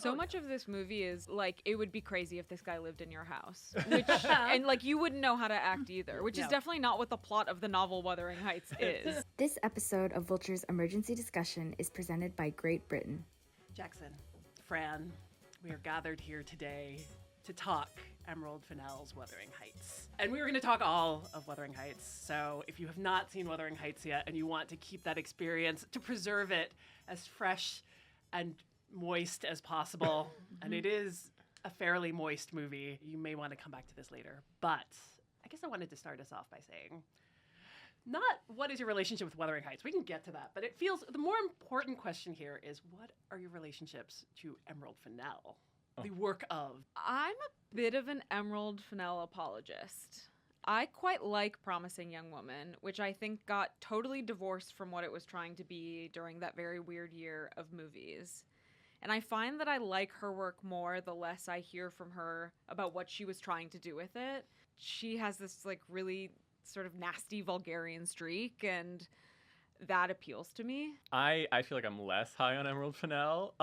So much of this movie is like, it would be crazy if this guy lived in your house, which and like you wouldn't know how to act either, which is definitely not what the plot of the novel Wuthering Heights is. This episode of Vulture's Emergency Discussion is presented by Great Britain. Jackson, Fran, we are gathered here today to talk Emerald Fennell's Wuthering Heights. And we were going to talk all of Wuthering Heights. So if you have not seen Wuthering Heights yet and you want to keep that experience, to preserve it as fresh and moist as possible, and it is a fairly moist movie, you may want to come back to this later. But I guess I wanted to start us off by saying, not what is your relationship with Wuthering Heights? We can get to that, but it feels the more important question here is, what are your relationships to Emerald Fennell? The work of. I'm a bit of an Emerald Fennell apologist. I quite like Promising Young Woman, which I think got totally divorced from what it was trying to be during that very weird year of movies. And I find that I like her work more the less I hear from her about what she was trying to do with it. She has this like really sort of nasty Vulgarian streak, and that appeals to me. I feel like I'm less high on Emerald Fennell,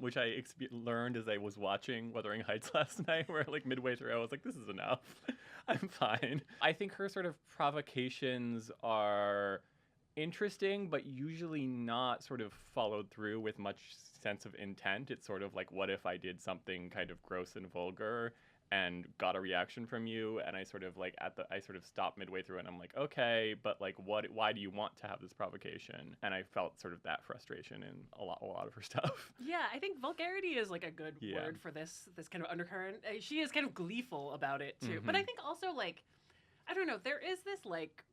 which I learned as I was watching Wuthering Heights last night, where like midway through I was like, this is enough. I'm fine. I think her sort of provocations are interesting, but usually not sort of followed through with much sense of intent. It's sort of like, what if I did something kind of gross and vulgar and got a reaction from you, and I sort of like I sort of stopped midway through and I'm like, okay, but like why do you want to have this provocation? And I felt sort of that frustration in a lot of her stuff. Yeah, I think vulgarity is like a good word for this kind of undercurrent. She is kind of gleeful about it too. But I think also like, I don't know, there is this like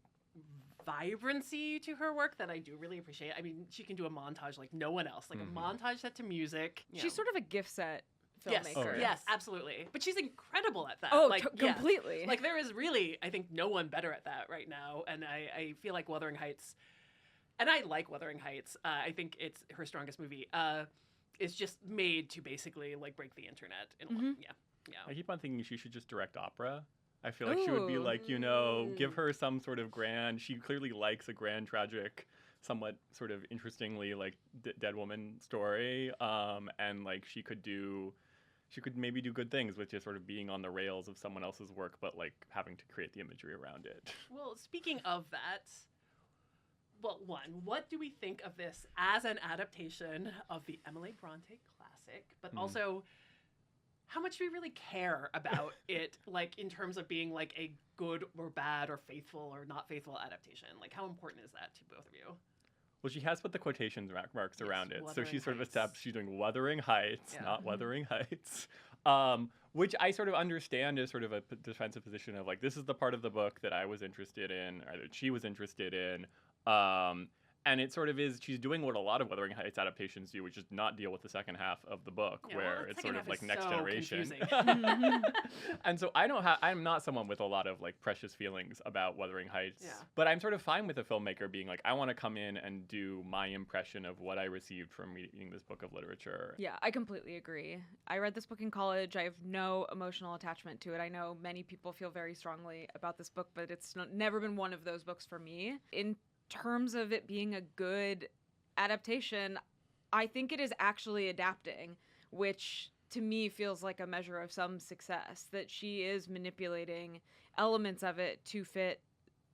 vibrancy to her work that I do really appreciate. I mean, she can do a montage like no one else, like a montage set to music. She's sort of a gift set filmmaker. Yes, absolutely. But she's incredible at that. Oh, like, completely. Like there is really, I think, no one better at that right now. And I feel like Wuthering Heights, and I like Wuthering Heights. I think it's her strongest movie. It's just made to basically like break the internet. Yeah. I keep on thinking she should just direct opera. I feel like she would be like, you know, give her some sort of grand. She clearly likes a grand, tragic, somewhat sort of interestingly like dead woman story. And like she could maybe do good things with just sort of being on the rails of someone else's work, but like having to create the imagery around it. Well, speaking of that, well, what do we think of this as an adaptation of the Emily Brontë classic, but also how much do we really care about it, like in terms of being like a good or bad or faithful or not faithful adaptation? Like how important is that to both of you? Well, she has put the quotation marks around it. So she's sort of established she's doing Wuthering Heights, not Wuthering Heights, which I sort of understand as sort of a defensive position of like, this is the part of the book that I was interested in, or that she was interested in. And it sort of is, she's doing what a lot of Wuthering Heights adaptations do, which is not deal with the second half of the book, where it's sort of like next generation. And so I'm not someone with a lot of like precious feelings about Wuthering Heights, but I'm sort of fine with a filmmaker being like, I want to come in and do my impression of what I received from reading this book of literature. Yeah, I completely agree. I read this book in college. I have no emotional attachment to it. I know many people feel very strongly about this book, but it's never been one of those books for me. In terms of it being a good adaptation, I think it is actually adapting, which to me feels like a measure of some success, that she is manipulating elements of it to fit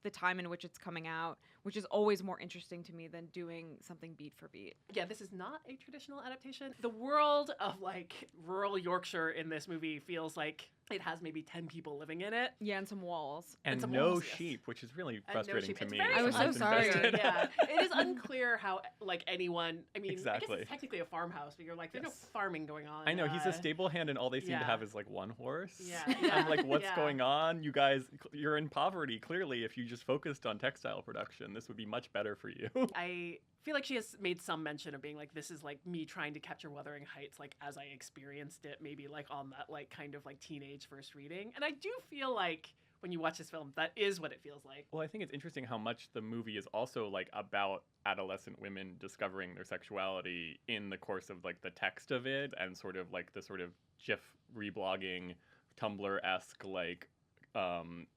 the time in which it's coming out, which is always more interesting to me than doing something beat for beat. Yeah, this is not a traditional adaptation. The world of like rural Yorkshire in this movie feels like it has maybe 10 people living in it. Yeah, and some walls. And some no walls, sheep, which is really frustrating to me. I was so sorry. Yeah, it is unclear how like anyone, I mean, I guess Exactly. it's technically a farmhouse, but you're like, there's no farming going on. I know, he's a stable hand and all they seem to have is like one horse. Yeah. I'm like, what's going on? You guys, you're in poverty, clearly. If you just focused on textile production, this would be much better for you. I feel like she has made some mention of being like, this is like me trying to capture Wuthering Heights like as I experienced it, maybe like on that like kind of like teenage first reading. And I do feel like when you watch this film, that is what it feels like. Well, I think it's interesting how much the movie is also like about adolescent women discovering their sexuality in the course of like the text of it, and sort of like the sort of GIF reblogging Tumblr-esque like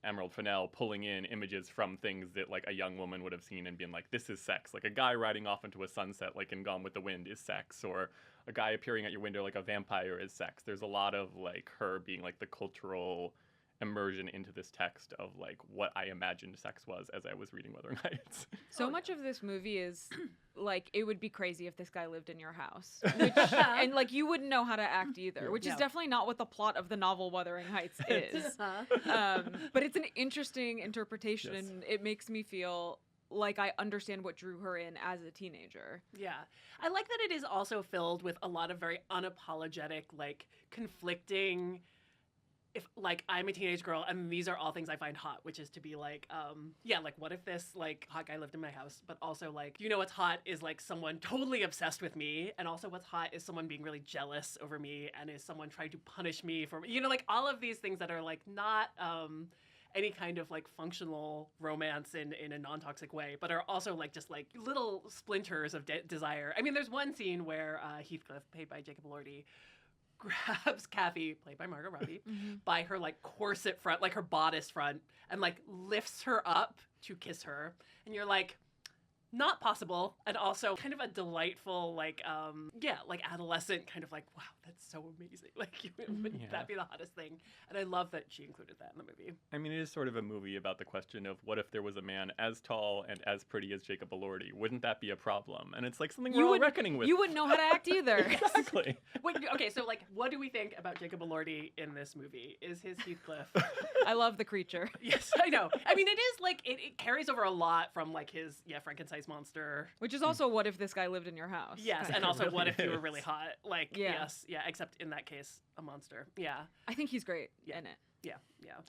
Emerald Fennell pulling in images from things that like a young woman would have seen and been like, this is sex. Like a guy riding off into a sunset like in Gone with the Wind is sex, or a guy appearing at your window like a vampire is sex. There's a lot of like her being like the cultural immersion into this text of like what I imagined sex was as I was reading Wuthering Heights. So much of this movie is like, it would be crazy if this guy lived in your house, which, and like you wouldn't know how to act either, which is definitely not what the plot of the novel Wuthering Heights is. But it's an interesting interpretation, and it makes me feel like I understand what drew her in as a teenager. Yeah. I like that it is also filled with a lot of very unapologetic, like conflicting, if like I'm a teenage girl and these are all things I find hot, which is to be like, like what if this like hot guy lived in my house, but also like, you know, what's hot is like someone totally obsessed with me, and also what's hot is someone being really jealous over me, and is someone trying to punish me for, you know, like all of these things that are like not any kind of like functional romance in a non-toxic way, but are also like just like little splinters of desire. I mean, there's one scene where Heathcliff, played by Jacob Elordi, grabs Cathy, played by Margot Robbie, by her like corset front, like her bodice front, and like lifts her up to kiss her. And you're like, not possible. And also kind of a delightful, like, like adolescent kind of like, wow, that's so amazing. Like, wouldn't that be the hottest thing? And I love that she included that in the movie. I mean, it is sort of a movie about the question of what if there was a man as tall and as pretty as Jacob Elordi? Wouldn't that be a problem? And it's like something we're all reckoning with. You wouldn't know how to act either. Exactly. Wait, okay, so like, what do we think about Jacob Elordi in this movie? Is his Heathcliff? I love the creature. Yes, I know. I mean, it is like, it carries over a lot from like his, Frankenstein monster. Which is also what if this guy lived in your house? Yes, and also really what if you were is. really hot? Like, except in that case, a monster. Yeah. I think he's great in it. Yeah.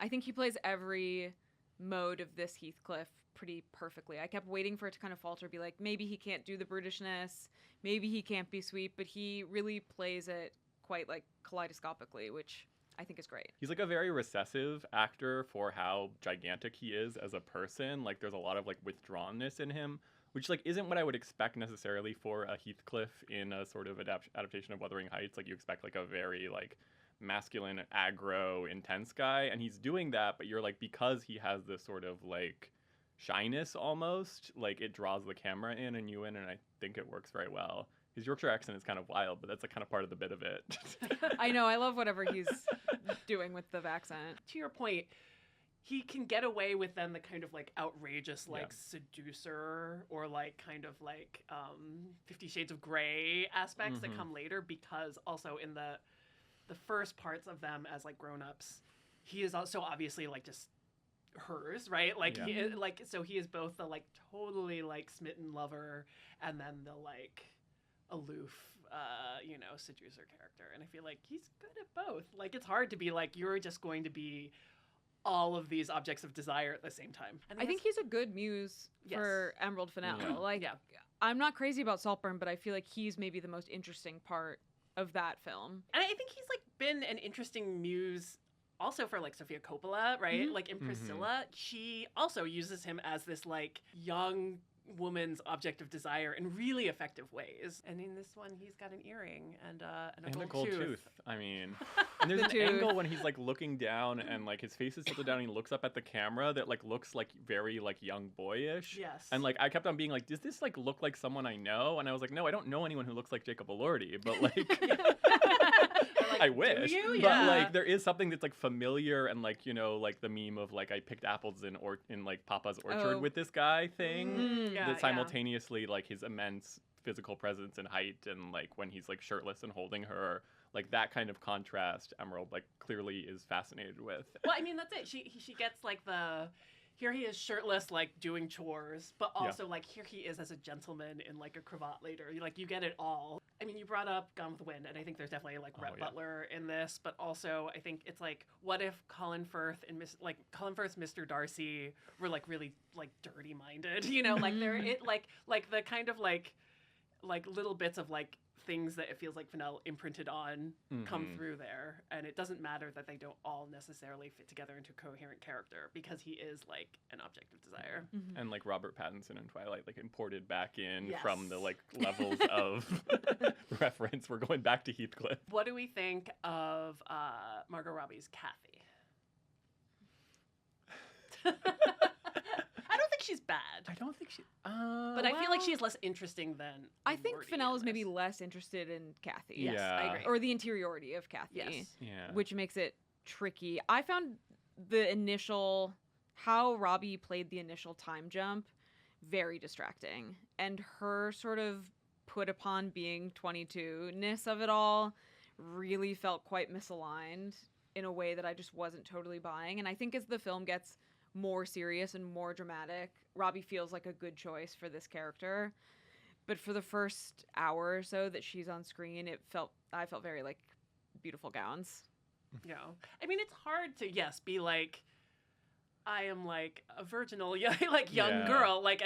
I think he plays every mode of this Heathcliff pretty perfectly. I kept waiting for it to kind of falter, be like, maybe he can't do the brutishness, maybe he can't be sweet, but he really plays it quite like kaleidoscopically, which I think is great. He's like a very recessive actor for how gigantic he is as a person. Like there's a lot of like withdrawnness in him, which like isn't what I would expect necessarily for a Heathcliff in a sort of adaptation of Wuthering Heights. Like you expect like a very like masculine, aggro, intense guy, and he's doing that, but you're like, because he has this sort of like shyness almost, like it draws the camera in and you in, and I think it works very well. His Yorkshire accent is kind of wild, but that's a kind of part of the bit of it. I know, I love whatever he's doing with the accent. To your point, he can get away with then the kind of like outrageous like seducer or like kind of like 50 Shades of Grey aspects that come later, because also in the first parts of them as like grown-ups, he is also obviously like just hers, right? Like he is, like, so he is both the like totally like smitten lover and then the like aloof seducer character, and I feel like he's good at both. Like it's hard to be like, you're just going to be all of these objects of desire at the same time. And I think he's a good muse for Emerald Fennell. I'm not crazy about Saltburn, but I feel like he's maybe the most interesting part of that film. And I think he's like been an interesting muse also for like Sofia Coppola, right? Like in Priscilla, she also uses him as this like young woman's object of desire in really effective ways. And in this one, he's got an earring and a gold tooth. I mean, and there's an angle when he's like looking down and like his face is tilted down and he looks up at the camera that like looks like very like young boyish. Yes. And like I kept on being like, does this like look like someone I know? And I was like, no, I don't know anyone who looks like Jacob Elordi, but like I wish. But like there is something that's like familiar, and like, you know, like the meme of like I picked apples in like Papa's orchard with this guy thing. That simultaneously like his immense physical presence and height, and like when he's like shirtless and holding her, like that kind of contrast Emerald like clearly is fascinated with. Well, I mean, that's it. She gets like the, here he is shirtless like doing chores, but also like here he is as a gentleman in like a cravat later. Like you get it all. I mean, you brought up Gone with the Wind, and I think there's definitely like Rhett Butler in this, but also I think it's like, what if Colin Firth and Colin Firth's Mr. Darcy were like really like dirty minded, you know, like they're it like the kind of like little bits of like things that it feels like Fennell imprinted on come through there, and it doesn't matter that they don't all necessarily fit together into a coherent character, because he is like an object of desire. And like Robert Pattinson in Twilight, like imported back in from the like levels of reference. We're going back to Heathcliff. What do we think of Margot Robbie's Cathy? I don't think like she's bad. I don't think she. But I feel like she's less interesting than. I think Elordi Fennell is in maybe this. less interested in Cathy. Yes, I agree. Or the interiority of Cathy. Yes. Yeah. Which makes it tricky. I found the initial, how Robbie played the initial time jump very distracting. And her sort of put upon being 22-ness of it all really felt quite misaligned in a way that I just wasn't totally buying. And I think as the film gets more serious and more dramatic, Robbie feels like a good choice for this character. But for the first hour or so that she's on screen, I felt very like beautiful gowns. Yeah. I mean, it's hard to, be like, I am like a virginal, like young girl, like,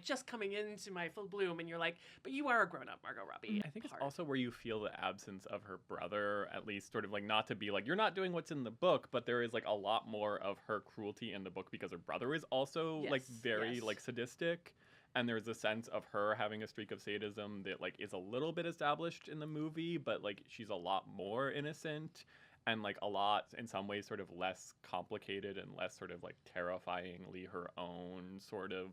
just coming into my full bloom. And you're like, but you are a grown up Margot Robbie. I think it's also where you feel the absence of her brother, at least sort of like not to be like, you're not doing what's in the book, but there is like a lot more of her cruelty in the book because her brother is also like very like sadistic. And there's a sense of her having a streak of sadism that like is a little bit established in the movie, but like she's a lot more innocent. And like a lot, in some ways, sort of less complicated and less sort of like terrifyingly her own sort of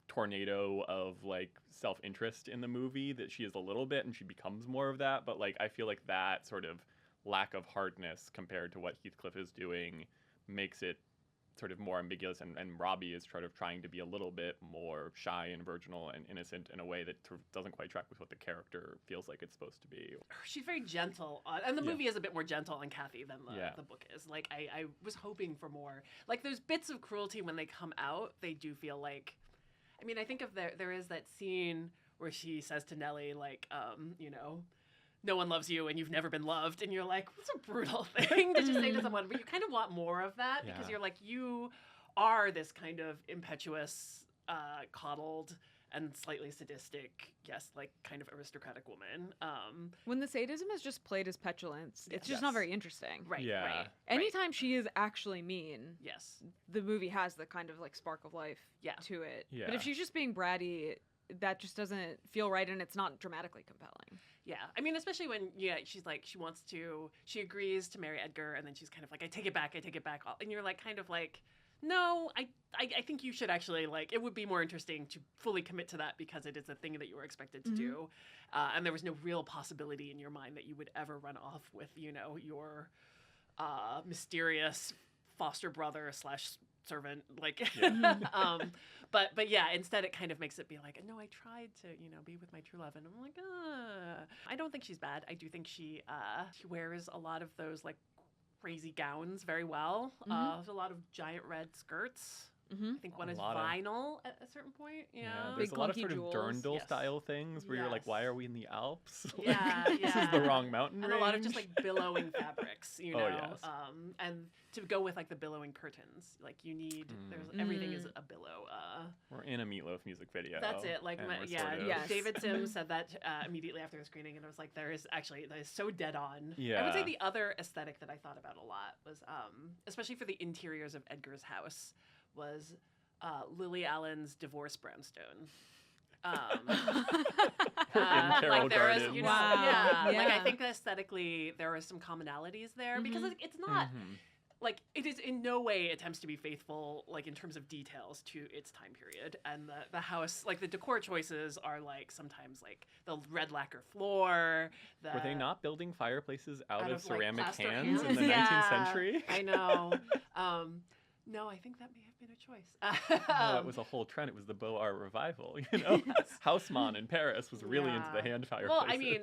tornado of like self-interest in the movie that she is a little bit, and she becomes more of that. But like I feel like that sort of lack of hardness compared to what Heathcliff is doing makes it sort of more ambiguous, and Robbie is sort of trying to be a little bit more shy and virginal and innocent in a way that sort of doesn't quite track with what the character feels like it's supposed to be. She's very gentle, and the movie is a bit more gentle on Cathy than the book is. Like, I was hoping for more. Like, those bits of cruelty when they come out, they do feel like... I mean, I think of there is that scene where she says to Nelly, like, no one loves you and you've never been loved. And you're like, what's a brutal thing to just say to someone? But you kind of want more of that because you're like, you are this kind of impetuous, coddled, and slightly sadistic, like kind of aristocratic woman. When the sadism is just played as petulance, it's just not very interesting. Right, Yeah. right. Anytime she is actually mean, the movie has the kind of like spark of life to it. Yeah. But if she's just being bratty, that just doesn't feel right, and it's not dramatically compelling. Yeah, I mean, especially when, she's like, she agrees to marry Edgar, and then she's kind of like, I take it back. And you're like, kind of like, no, I think you should actually, like, it would be more interesting to fully commit to that because it is a thing that you were expected to do. And there was no real possibility in your mind that you would ever run off with, your mysterious foster brother / servant, like, but yeah, instead it kind of makes it be like, no, I tried to, be with my true love, and I'm like, I don't think she's bad. I do think she wears a lot of those like crazy gowns very well. There's a lot of giant red skirts. I think one is vinyl at a certain point. Yeah, there's big a lot of sort jewels. of Durndal style things where you're like, why are we in the Alps? Yeah, This is the wrong mountain and range. a lot of just like billowing fabrics, Oh, yes. And to go with like the billowing curtains, like you need everything is a billow. We're in a Meatloaf music video. That's it. Like, Yes. David Sims said that immediately after the screening, and I was like, that is so dead on. Yeah. I would say the other aesthetic that I thought about a lot was, especially for the interiors of Edgar's house, was Lily Allen's divorce brownstone. Carroll like there is, Gardens. like I think aesthetically there are some commonalities there because it's not like it is in no way attempts to be faithful like in terms of details to its time period, and the house, like the decor choices are like sometimes like the red lacquer floor. Were they not building fireplaces out of like, ceramic plaster cans in the 19th century? I know. No, I think that may have been a choice. It was a whole trend. It was the Beaux Art revival, Haussmann in Paris was really into the hand fireplaces. Well, I mean,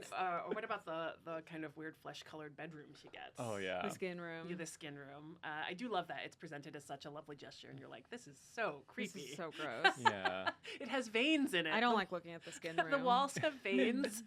what about the kind of weird flesh-colored bedroom she gets? Oh, yeah. The skin room. Yeah, the skin room. I do love that. It's presented as such a lovely gesture, and you're like, this is so creepy. This is so gross. Yeah. It has veins in it. I don't like looking at the skin room. The walls have veins.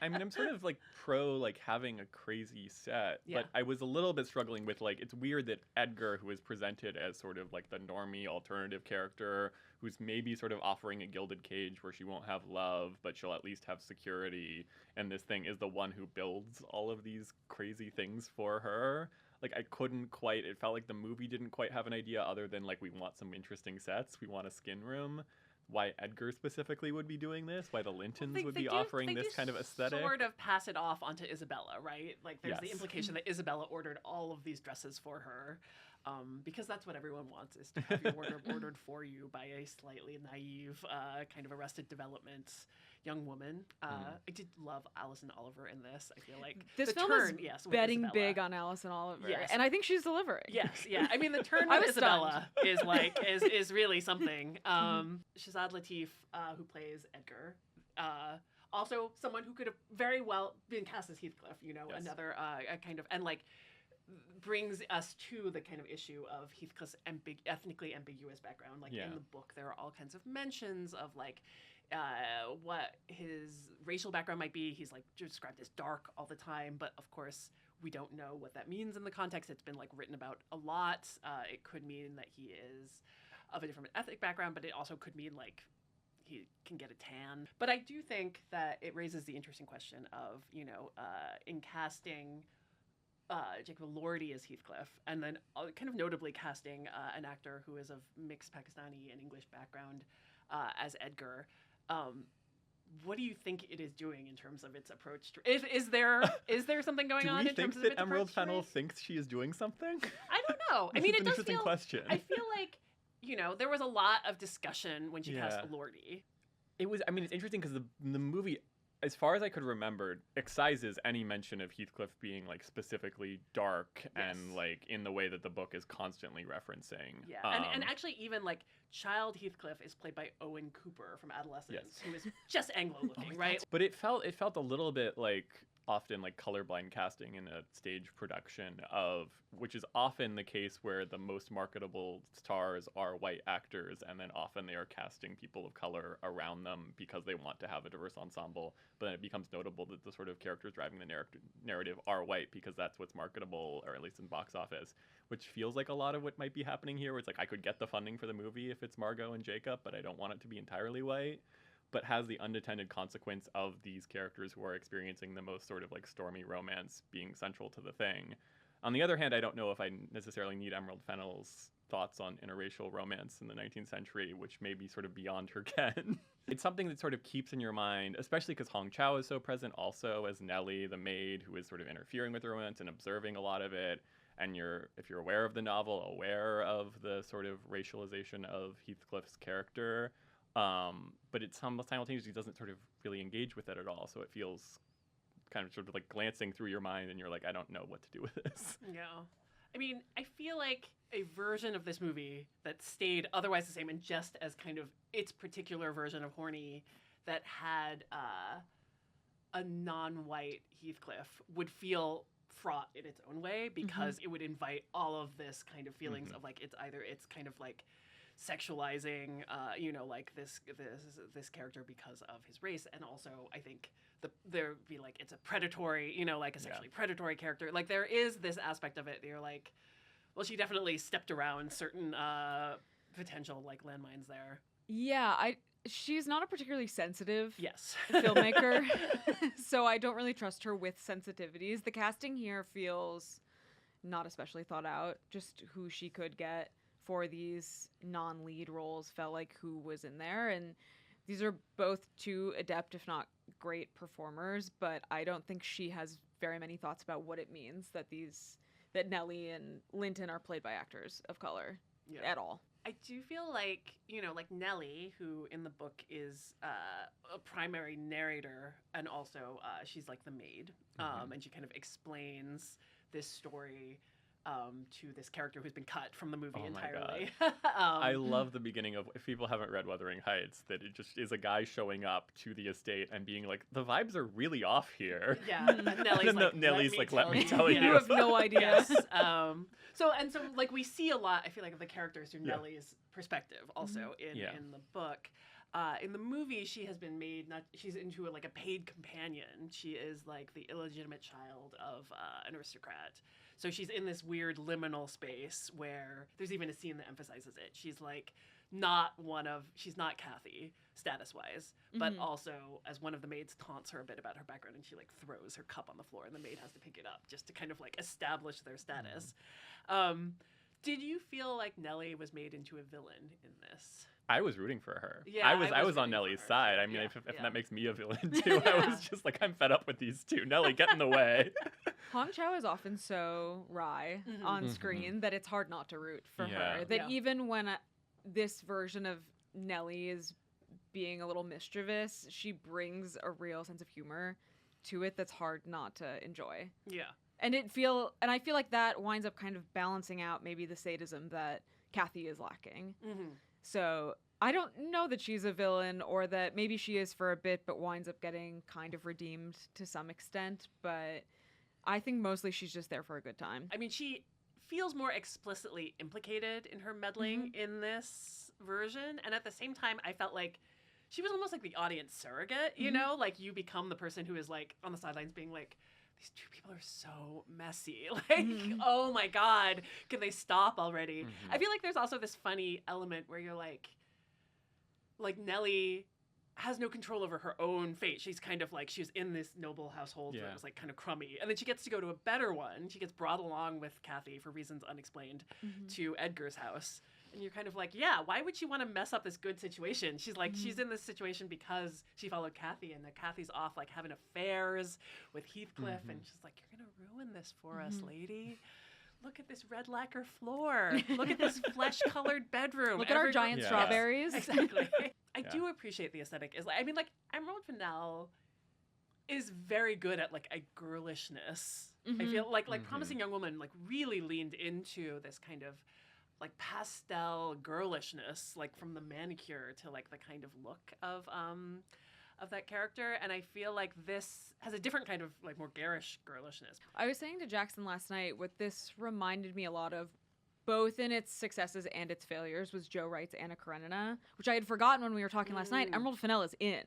I mean, I'm sort of like pro like having a crazy set, but I was a little bit struggling with like, it's weird that Edgar, who is presented as sort of like the normie alternative character who's maybe sort of offering a gilded cage where she won't have love, but she'll at least have security, and this thing is the one who builds all of these crazy things for her. Like, I couldn't quite, it felt like the movie didn't quite have an idea other than like, we want some interesting sets, we want a skin room. why Edgar specifically would be doing this, why the Lintons would be offering this kind of aesthetic. Sort of pass it off onto Isabella, right? Like there's the Yes. implication that Isabella ordered all of these dresses for her. Because that's what everyone wants, is to have your wardrobe ordered for you by a slightly naive, kind of Arrested Development young woman. I did love Alison Oliver in this. I feel like This the film turn, is with betting Isabella. big on Alison Oliver, Yes. and I think she's delivering. Yes, yeah. I mean, the turn I with was Isabella is like is really something. Shazad Latif, who plays Edgar, also someone who could have very well been cast as Heathcliff. You know, Yes. another a kind of, and like brings us to the kind of issue of Heathcliff's ethnically ambiguous background. Like in the book, there are all kinds of mentions of like what his racial background might be. He's like described as dark all the time, but of course we don't know what that means in the context. It's been like written about a lot. It could mean that he is of a different ethnic background, but it also could mean like he can get a tan. But I do think that it raises the interesting question of, you know, in casting Jacob Elordi as Heathcliff, and then kind of notably casting an actor who is of mixed Pakistani and English background as Edgar. What do you think it is doing in terms of its approach to is there something going on in terms of its approach to race? Do we think that Emerald Fennell thinks she is doing something? I don't know. I mean, It's it an does interesting feel. question. I feel like, you know, there was a lot of discussion when she cast Elordi. It was. I mean, it's interesting because the movie, as far as I could remember, excises any mention of Heathcliff being like specifically dark and like in the way that the book is constantly referencing. Yeah, and actually even like child Heathcliff is played by Owen Cooper from Adolescence, who is just Anglo-looking, right? But it felt a little bit like often like colorblind casting in a stage production of, which is often the case where the most marketable stars are white actors, and then often they are casting people of color around them because they want to have a diverse ensemble. But then it becomes notable that the sort of characters driving the narrative are white because that's what's marketable, or at least in box office, which feels like a lot of what might be happening here, where it's like I could get the funding for the movie if it's Margot and Jacob, but I don't want it to be entirely white. But has the unintended consequence of these characters who are experiencing the most sort of like stormy romance being central to the thing. On the other hand, I don't know if I necessarily need Emerald Fennell's thoughts on interracial romance in the 19th century, which may be sort of beyond her ken. It's something that sort of keeps in your mind, especially because Chau is so present also as Nelly, the maid, who is sort of interfering with the romance and observing a lot of it. And if you're aware of the novel, aware of the sort of racialization of Heathcliff's character. But it simultaneously doesn't sort of really engage with it at all. So it feels kind of sort of like glancing through your mind, and you're like, I don't know what to do with this. Yeah. I mean, I feel like a version of this movie that stayed otherwise the same and just as kind of its particular version of horny that had a non-white Heathcliff would feel fraught in its own way, because it would invite all of this kind of feelings of like it's kind of like sexualizing, you know, like this character because of his race, and also I think there'd be like it's a predatory, you know, like a sexually predatory character. Like there is this aspect of it that you're like, well, she definitely stepped around certain potential like landmines there. Yeah, she's not a particularly sensitive filmmaker, so I don't really trust her with sensitivities. The casting here feels not especially thought out. Just who she could get for these non-lead roles felt like who was in there, and these are both two adept, if not great, performers, but I don't think she has very many thoughts about what it means that that Nelly and Linton are played by actors of color at all. I do feel like, you know, like Nelly, who in the book is a primary narrator, and also she's like the maid, and she kind of explains this story to this character who's been cut from the movie entirely. I love the beginning of, if people haven't read Wuthering Heights, that it just is a guy showing up to the estate and being like, the vibes are really off here. Yeah, and Nelly's like, let me tell you. You have no idea. Yes. So like we see a lot, I feel like, of the characters through Nelly's perspective also in the book. In the movie, she has been made, she's into like a paid companion. She is like the illegitimate child of an aristocrat. So she's in this weird liminal space where there's even a scene that emphasizes it. She's like she's not Cathy status-wise, but also as one of the maids taunts her a bit about her background, and she like throws her cup on the floor, and the maid has to pick it up just to kind of like establish their status. Did you feel like Nelly was made into a villain in this? I was rooting for her. Yeah, I was on Nelly's side. I mean, if that makes me a villain too, I was just like, I'm fed up with these two. Nelly, get in the way. Chau is often so wry on screen that it's hard not to root for her. That even when this version of Nelly is being a little mischievous, she brings a real sense of humor to it that's hard not to enjoy. Yeah. And I feel like that winds up kind of balancing out maybe the sadism that Cathy is lacking. So I don't know that she's a villain, or that maybe she is for a bit but winds up getting kind of redeemed to some extent. But I think mostly she's just there for a good time. I mean, she feels more explicitly implicated in her meddling in this version. And at the same time, I felt like she was almost like the audience surrogate, you know? Like, you become the person who is, like, on the sidelines being like, these two people are so messy. Like, oh my God, can they stop already? I feel like there's also this funny element where you're like Nelly has no control over her own fate. She's kind of like, she was in this noble household that was like kind of crummy. And then she gets to go to a better one. She gets brought along with Cathy for reasons unexplained to Edgar's house. And you're kind of like, yeah, why would she want to mess up this good situation? She's like, she's in this situation because she followed Cathy, and that Cathy's off like having affairs with Heathcliff. And she's like, you're going to ruin this for us, lady. Look at this red lacquer floor. Look at this flesh-colored bedroom. Look at our giant strawberries. Exactly. I do appreciate the aesthetic. I mean, like, Emerald Fennell is very good at like a girlishness. I feel like Promising Young Woman like really leaned into this kind of like pastel girlishness, like from the manicure to like the kind of look of that character. And I feel like this has a different kind of like more garish girlishness. I was saying to Jackson last night, what this reminded me a lot of, both in its successes and its failures, was Joe Wright's Anna Karenina, which I had forgotten when we were talking last night. Emerald Fennell is in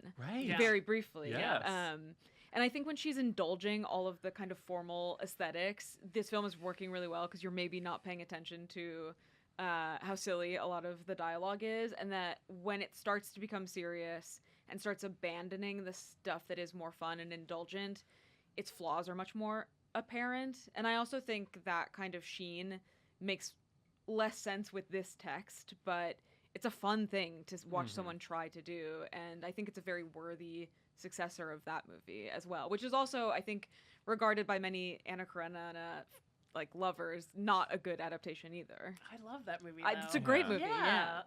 very briefly. Yes. And I think when she's indulging all of the kind of formal aesthetics, this film is working really well because you're maybe not paying attention to how silly a lot of the dialogue is, and that when it starts to become serious and starts abandoning the stuff that is more fun and indulgent, its flaws are much more apparent. And I also think that kind of sheen makes less sense with this text, but it's a fun thing to watch someone try to do, and I think it's a very worthy successor of that movie as well, which is also, I think, regarded by many Anna Karenina like lovers, not a good adaptation either. I love that movie. It's a great movie. Yeah.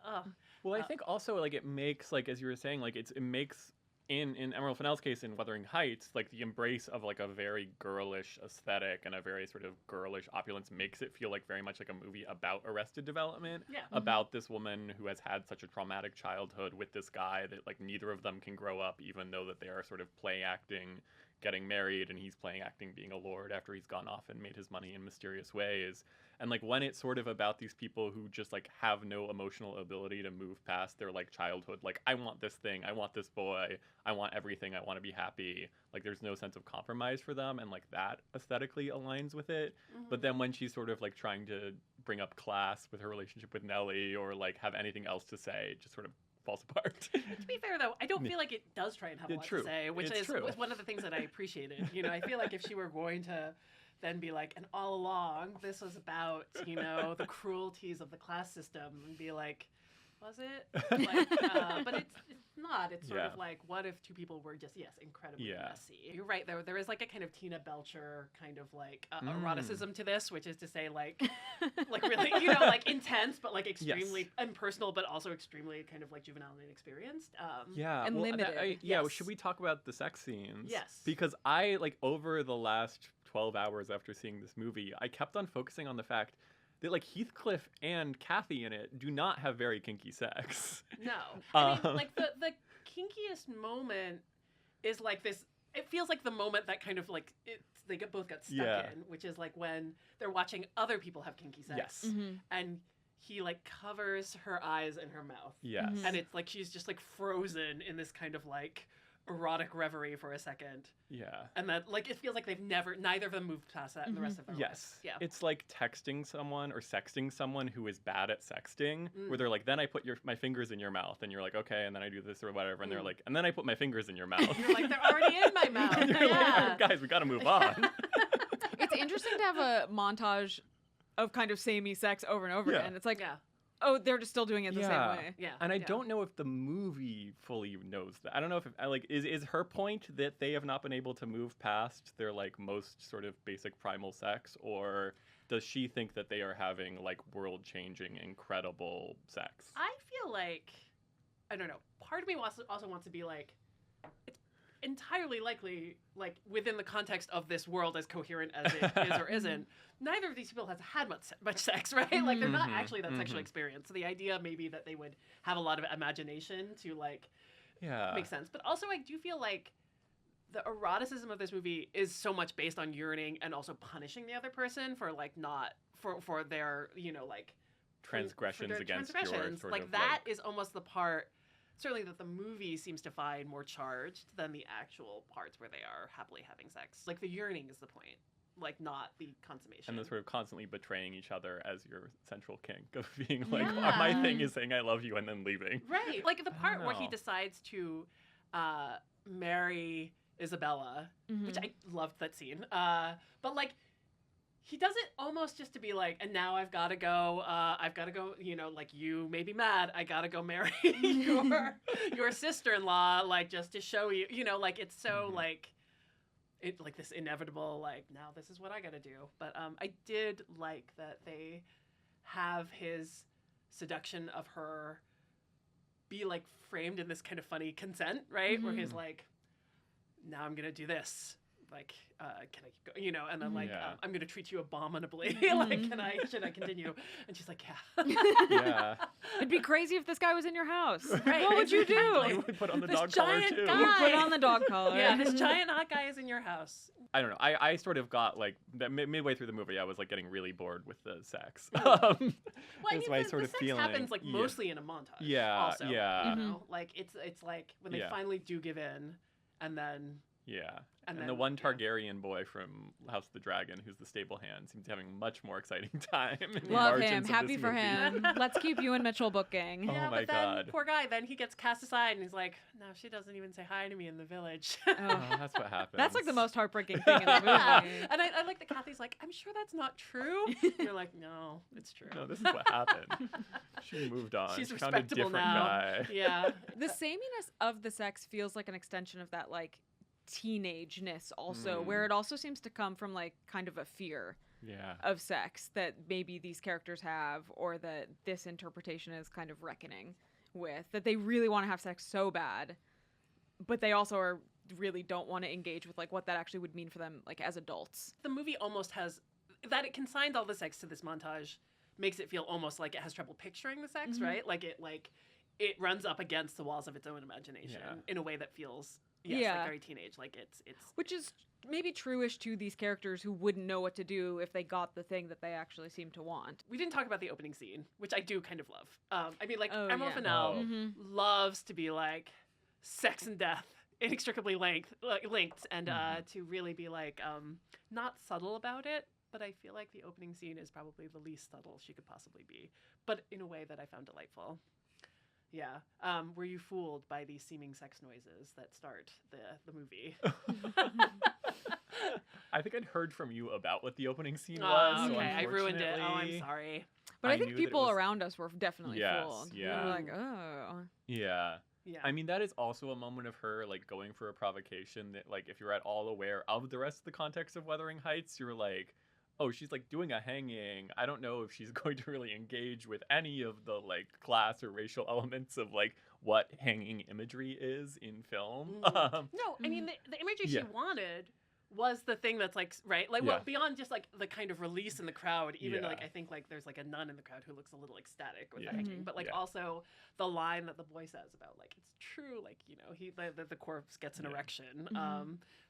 Well, I think also like it makes, like as you were saying, like it makes in Emerald Fennell's case in Wuthering Heights, like the embrace of like a very girlish aesthetic and a very sort of girlish opulence makes it feel like very much like a movie about Arrested Development, about this woman who has had such a traumatic childhood with this guy that like neither of them can grow up, even though that they are sort of play acting getting married, and he's playing acting being a lord after he's gone off and made his money in mysterious ways. And like when it's sort of about these people who just like have no emotional ability to move past their like childhood, like I want this thing, I want this boy, I want everything, I want to be happy, like there's no sense of compromise for them, and like that aesthetically aligns with it. But then when she's sort of like trying to bring up class with her relationship with Nelly, or like have anything else to say, it just sort of falls apart. To be fair, though, I don't feel like it does try and have a lot to say, which was one of the things that I appreciated. You know, I feel like if she were going to then be like, and all along, this was about, you know, the cruelties of the class system, and be like, was it? Like, but it's not. It's sort of like, what if two people were just, incredibly messy? You're right, though. There is like a kind of Tina Belcher kind of like eroticism to this, which is to say like really, you know, like intense, but like extremely impersonal, but also extremely kind of like juvenile and inexperienced. And limited. Well, should we talk about the sex scenes? Yes. Because I, like, over the last 12 hours after seeing this movie, I kept on focusing on the fact that like Heathcliff and Cathy in it do not have very kinky sex. No. I mean, like the kinkiest moment is like this, it feels like the moment that kind of like they both got stuck in, which is like when they're watching other people have kinky sex. Yes. And he like covers her eyes and her mouth. Yes. And it's like she's just like frozen in this kind of like erotic reverie for a second. Yeah. And that, like, it feels like neither of them moved past that in the rest of their lives. Yeah. It's like texting someone or sexting someone who is bad at sexting, where they're like, then I put my fingers in your mouth, and you're like, okay, and then I do this or whatever, and they're like, and then I put my fingers in your mouth. You're like, they're already in my mouth. And you're like, oh, guys, we gotta move on. It's interesting to have a montage of kind of samey sex over and over Yeah. again. It's like, oh, they're just still doing it the same way. Yeah. And I don't know if the movie fully knows that. I don't know if is her point that they have not been able to move past their like most sort of basic primal sex, or does she think that they are having like world-changing, incredible sex? I feel like, I don't know, part of me also wants to be like, it's entirely likely, like within the context of this world as coherent as it is or isn't, neither of these people has had much sex, right? Like they're not actually that sexual experience. So the idea maybe that they would have a lot of imagination to like make sense. But also I do feel like the eroticism of this movie is so much based on yearning and also punishing the other person for like not for their, you know, like transgressions against your sort like of that is almost the part certainly that the movie seems to find more charged than the actual parts where they are happily having sex. Like the yearning is the point, like not the consummation. And the sort of constantly betraying each other as your central kink of being like, my thing is saying I love you and then leaving. Right. Like the part where he decides to marry Isabella, which I loved that scene. But like, he does it almost just to be like, and now I've got to go, you know, like you may be mad, I got to go marry your sister-in-law, like just to show you, you know, like it's so like, it like this inevitable, like now this is what I got to do. But I did like that they have his seduction of her be like framed in this kind of funny consent, right? Where he's like, now I'm going to do this. Like, can I go, you know, and then like, I'm going to treat you abominably. Like, should I continue? And she's like, yeah. It'd be crazy if this guy was in your house. Right. What would you do? You would put on the dog collar too. You put on the dog collar. Yeah, this giant hot guy is in your house. I don't know. I sort of got like that midway through the movie. I was like getting really bored with the sex. Well, I mean, my the sort of sex feeling. happens like mostly in a montage. Yeah, also, yeah. You know, like it's like when they finally do give in, and then. Yeah. And then, the one Targaryen boy from House of the Dragon, who's the stable hand, seems to be having a much more exciting time. In the Love margins him. of Happy this for movie. him. Let's keep you and Mitchell booking. Yeah, Oh my but then, God. poor guy, then he gets cast aside and he's like, no, she doesn't even say hi to me in the village. Oh, that's what happens. That's like the most heartbreaking thing in the movie. Yeah. And I like that Cathy's like, I'm sure that's not true. And you're like, no, it's true. No, this is what happened. She moved on. She's she found a respectable different now. guy. Yeah. The sameness of the sex feels like an extension of that like teenageness also, where it also seems to come from like kind of a fear of sex that maybe these characters have, or that this interpretation is kind of reckoning with, that they really want to have sex so bad, but they also really don't want to engage with like what that actually would mean for them like as adults. The movie almost has that it consigns all the sex to this montage makes it feel almost like it has trouble picturing the sex, right? Like it runs up against the walls of its own imagination in a way that feels like very teenage. Like it's which is maybe true-ish to these characters who wouldn't know what to do if they got the thing that they actually seem to want. We didn't talk about the opening scene, which I do kind of love. I mean, like Emerald yeah. Fennell loves to be like sex and death inextricably linked, and to really be like not subtle about it. But I feel like the opening scene is probably the least subtle she could possibly be, but in a way that I found delightful. Yeah. Were you fooled by these seeming sex noises that start the movie? I think I'd heard from you about what the opening scene was. Okay, so I ruined it. Oh, I'm unfortunately- sorry. But I think people around us were definitely fooled. Yeah. They were like, oh. Yeah. Yeah. I mean, that is also a moment of her, like, going for a provocation that, like, if you're at all aware of the rest of the context of Wuthering Heights, you're like, oh, she's, like, doing a hanging. I don't know if she's going to really engage with any of the, like, class or racial elements of, like, what hanging imagery is in film. No, I mean, the imagery she wanted was the thing that's like, right? Like, well, beyond just like the kind of release in the crowd, even like, I think like there's like a nun in the crowd who looks a little ecstatic with the hanging, but like also the line that the boy says about like, it's true, like, you know, the corpse gets an erection.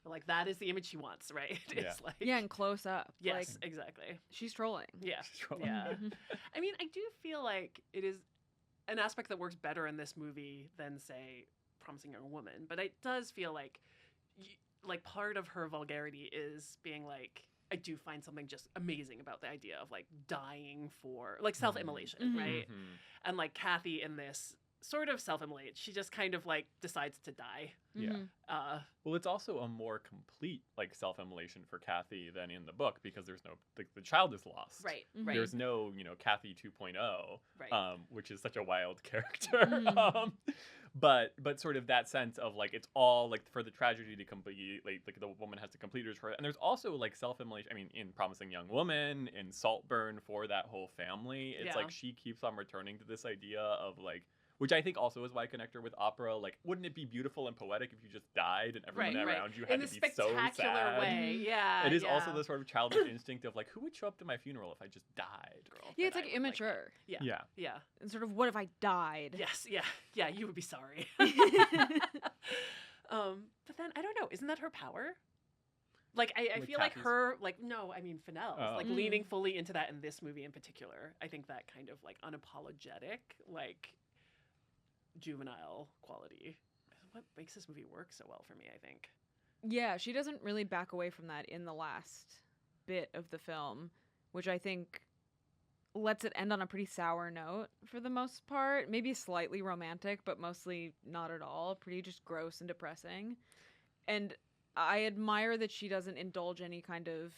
Like that is the image she wants, right? It's like, and close up. Yes, like, exactly. She's trolling. Yeah. She's trolling. Yeah. I mean, I do feel like it is an aspect that works better in this movie than say Promising Young Woman, but it does feel like part of her vulgarity is being like, I do find something just amazing about the idea of like dying for like self-immolation, right? And like Cathy in this sort of self-immolates. She just kind of like decides to die. Yeah. Well, it's also a more complete like self-immolation for Cathy than in the book because there's no the child is lost. Right. There's no Cathy 2.0, right. Which is such a wild character. But sort of that sense of like it's all like for the tragedy to complete, like the woman has to complete her. And there's also like self-immolation. I mean, in Promising Young Woman, in Saltburn, for that whole family, it's like she keeps on returning to this idea of like, which I think also is why I connect her with opera. Like, wouldn't it be beautiful and poetic if you just died and everyone around you had to be so sad? In a spectacular way, yeah. It is also the sort of childish instinct of like, who would show up to my funeral if I just died? Yeah, it's like immature. Like, yeah. And sort of, what if I died? Yes, yeah, you would be sorry. But then, I don't know, isn't that her power? Like, I feel like her, like, no, I mean, Fennell's, like, leaning fully into that in this movie in particular. I think that kind of, like, unapologetic, like, juvenile quality what makes this movie work so well for me, I think. Yeah, she doesn't really back away from that in the last bit of the film, which I think lets it end on a pretty sour note for the most part. Maybe slightly romantic, but mostly not at all. Pretty just gross and depressing. And I admire that she doesn't indulge any kind of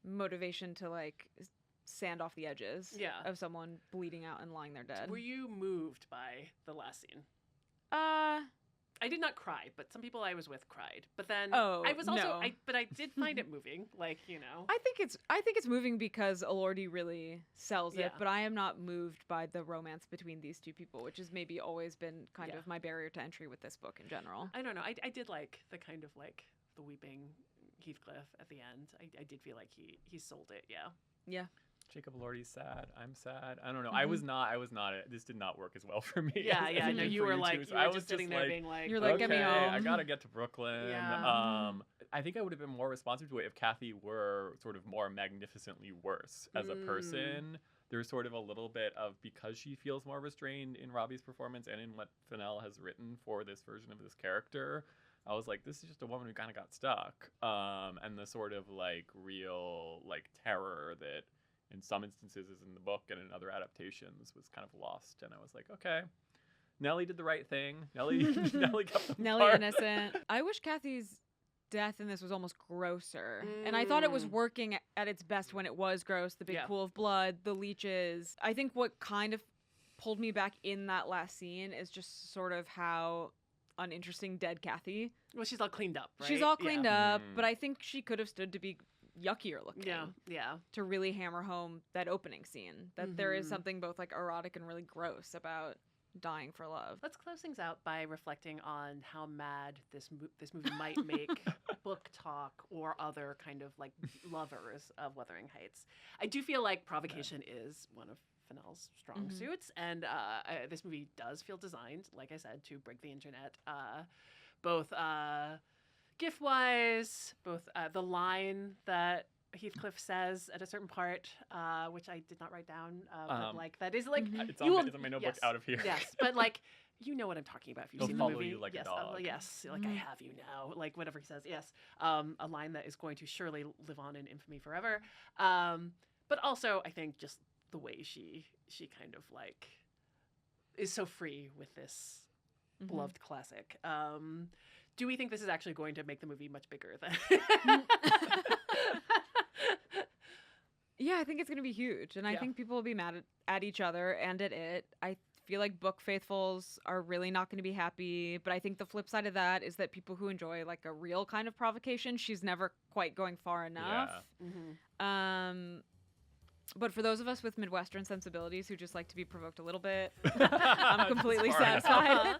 motivation to, like, sand off the edges of someone bleeding out and lying there dead. Were you moved by the last scene? I did not cry, but some people I was with cried. But then I was also, but I did find it moving. Like, you know, I think it's moving because Elordi really sells it. But I am not moved by the romance between these two people, which has maybe always been kind of my barrier to entry with this book in general. I don't know. I did like the kind of like the weeping Heathcliff at the end. I did feel like he sold it. Yeah. Jacob Elordi's sad. I'm sad. I don't know. I was not. This did not work as well for me. Yeah. No, you were like, I was just sitting there being like, you're like, okay, get me home. I gotta get to Brooklyn. Yeah. I think I would have been more responsive to it if Cathy were sort of more magnificently worse as a person. There's sort of a little bit of, because she feels more restrained in Robbie's performance and in what Fennell has written for this version of this character. I was like, this is just a woman who kind of got stuck. And the sort of like real like terror that in some instances is in the book and in other adaptations was kind of lost. And I was like, okay, Nelly did the right thing. Nelly kept them Nelly apart. innocent. I wish Cathy's death in this was almost grosser. And I thought it was working at its best when it was gross. The big pool of blood, the leeches. I think what kind of pulled me back in that last scene is just sort of how uninteresting dead Cathy. Well, she's all cleaned up, right? She's all cleaned up, but I think she could have stood to be yuckier looking. Yeah. To really hammer home that opening scene. That there is something both like erotic and really gross about dying for love. Let's close things out by reflecting on how mad this movie might make book talk or other kind of like lovers of Wuthering Heights. I do feel like Provocation is one of Fennell's strong suits, and this movie does feel designed, like I said, to break the internet, both GIF-wise, both the line that Heathcliff says at a certain part, which I did not write down, but like that is like it's on my notebook out of here. Yes, but like you know what I'm talking about if you've seen the movie. Follow you like a dog. Yes, like I have you now, like whatever he says. Yes, a line that is going to surely live on in infamy forever. But also, I think just the way she kind of like is so free with this beloved classic. Do we think this is actually going to make the movie much bigger than? Yeah, I think it's going to be huge. And I think people will be mad at each other and at it. I feel like book faithfuls are really not going to be happy. But I think the flip side of that is that people who enjoy like a real kind of provocation, she's never quite going far enough. Yeah. But for those of us with Midwestern sensibilities who just like to be provoked a little bit, I'm completely satisfied.